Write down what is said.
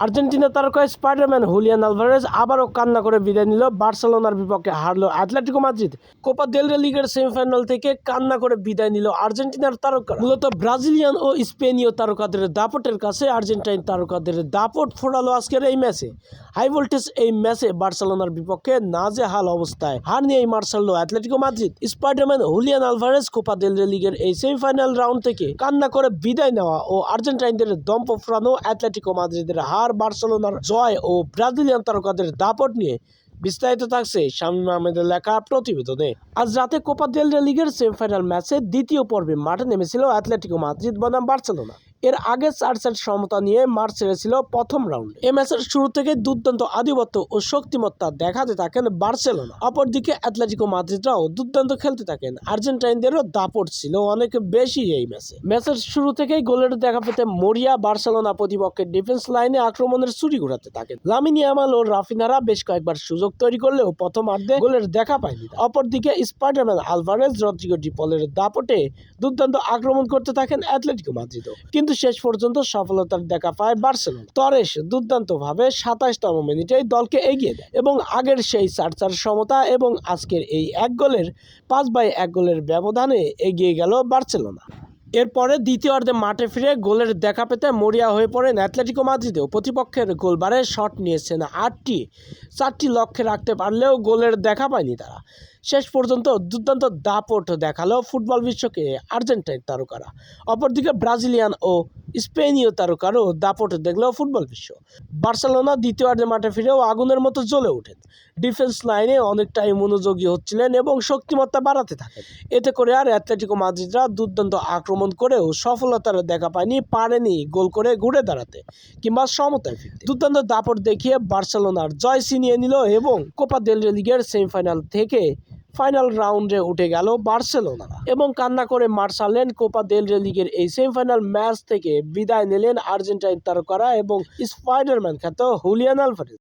Argentina তারকা Spiderman Julian Alvarez আবারও কান্না করে বিদায় নিল বার্সেলোনার বিপক্ষে হারলো অ্যাটলেটিকো মাদ্রিদ। কোপা দেল রে লিগের সেমিফাইনাল থেকে কান্না করে বিদায় নিল আর্জেন্টিনার তারকারা। মূলত ব্রাজিলিয়ান ও স্পেনীয় তারকাদের দাপটের কাছে আর্জেন্টাইন তারকাদের দাপট ফোড়ালো আজকের এই ম্যাচে। হাই ভোল্টেজ এই ম্যাচে বার্সেলোনার বিপক্ষে নাজেহাল অবস্থায় হার নিয়েই মাঠ ছাড়লো Atletico Madrid. Spiderman Julian Alvarez Copa del রে লিগের এই সেমিফাইনাল রাউন্ড থেকে কান্না করে বিদায় নেওয়া ও আর্জেন্টাইনদের দম্প ফোরানো অ্যাটলেটিকো মাদ্রিদের হার, বার্সেলোনার জয় ও ব্রাজিলিয়ান তারকাদের দাপট নিয়ে বিস্তারিত থাকছে শামীম আহমেদের লেখা প্রতিবেদনে। আজ রাতে কোপা দেল রে লিগের সেমিফাইনাল ম্যাচে দ্বিতীয় পর্বে মাঠে নেমেছিল অ্যাটলেটিকো মাদ্রিদ বনাম বার্সেলোনা। এর আগে 4-4 সমতা নিয়ে মাঠ ছেড়েছিল প্রথম রাউন্ডে। এই ম্যাচের শুরু থেকে দুর্দান্ত আধিপত্য ও শক্তিমত্তা দেখাতে থাকেন বার্সেলোনা। অপরদিকে অ্যাটলেটিকো মাদ্রিদরাও দুর্দান্ত খেলতে থাকেন। আর্জেন্টাইনদেরও দাপট ছিল অনেক বেশি এই ম্যাচের শুরু থেকেই গোলের দেখা পেতে মরিয়া বার্সেলোনা প্রতিপক্ষের ডিফেন্স লাইনে আক্রমণের ছুরি ঘোরাতে থাকেন। লামিন ইয়ামাল ও রাফিনারা বেশ কয়েকবার সুযোগ তৈরি করলেও প্রথম অর্ধে গোলের দেখা পায়নি। অপরদিকে স্পাইডারম্যান আলভারেজ, রদ্রিগো ডি পলের দাপটে দুর্দান্ত আক্রমণ করতে থাকেন অ্যাটলেটিকো মাদ্রিদ, কিন্তু শেষ পর্যন্ত সফলতার দেখা পায় বার্সেলোনা। তরেস দুর্দান্তভাবে 27তম মিনিটেই দলকে এগিয়ে দেয় এবং আগের সেই 4-4 সমতা এবং আজকের এই 5/1 গোলের ব্যবধানে এগিয়ে গেল বার্সেলোনা। এরপরে দ্বিতীয় অর্ধে মাঠে ফিরে গোলের দেখা পেতে মরিয়া হয়ে পড়েন অ্যাটলেটিকো মাদ্রিদেও। প্রতিপক্ষের গোলবারে শট নিয়েছেন 8টি, 4টি লক্ষ্যে রাখতে পারলেও গোলের দেখা পায়নি তারা। শেষ পর্যন্ত দুর্দান্ত দাপট দেখালো ফুটবল বিশ্বকে আর্জেন্টাইন তারকারা। অপরদিকে ব্রাজিলিয়ান ও স্পেনীয় তারকারও দাপট দেখলো ফুটবল বিশ্ব। বার্সেলোনা দ্বিতীয় অর্ধে মাঠে ফিরেও আগুনের মতো জ্বলে ওঠেন। ডিফেন্স লাইনে অনেকটাই মনোযোগী হচ্ছিলেন এবং শক্তিমত্তা বাড়াতে থাকেন। এতে করে আর অ্যাটলেটিকো মাদ্রিদরা দুর্দান্ত আক্রমণ করেও সফলতার দেখা পারেনি গোল করে ঘুরে দাঁড়াতে কিংবা সমতায় ফিরতে। দুর্দান্ত দাপট দেখিয়ে বার্সেলোনার জয় ছিনিয়ে নিল এবং কোপা দেল রে লিগের সেমিফাইনাল থেকে ফাইনাল রাউন্ডে উঠে গেল বার্সেলোনা এবং কান্না করে মাঠ ছাড়লেন। কোপা দেল রে লিগের এই সেমিফাইনাল ম্যাচ থেকে বিদায় নিলেন আর্জেন্টাইন তারকারা এবং স্পাইডারম্যান খ্যাত হুলিয়ান আলভারেজ।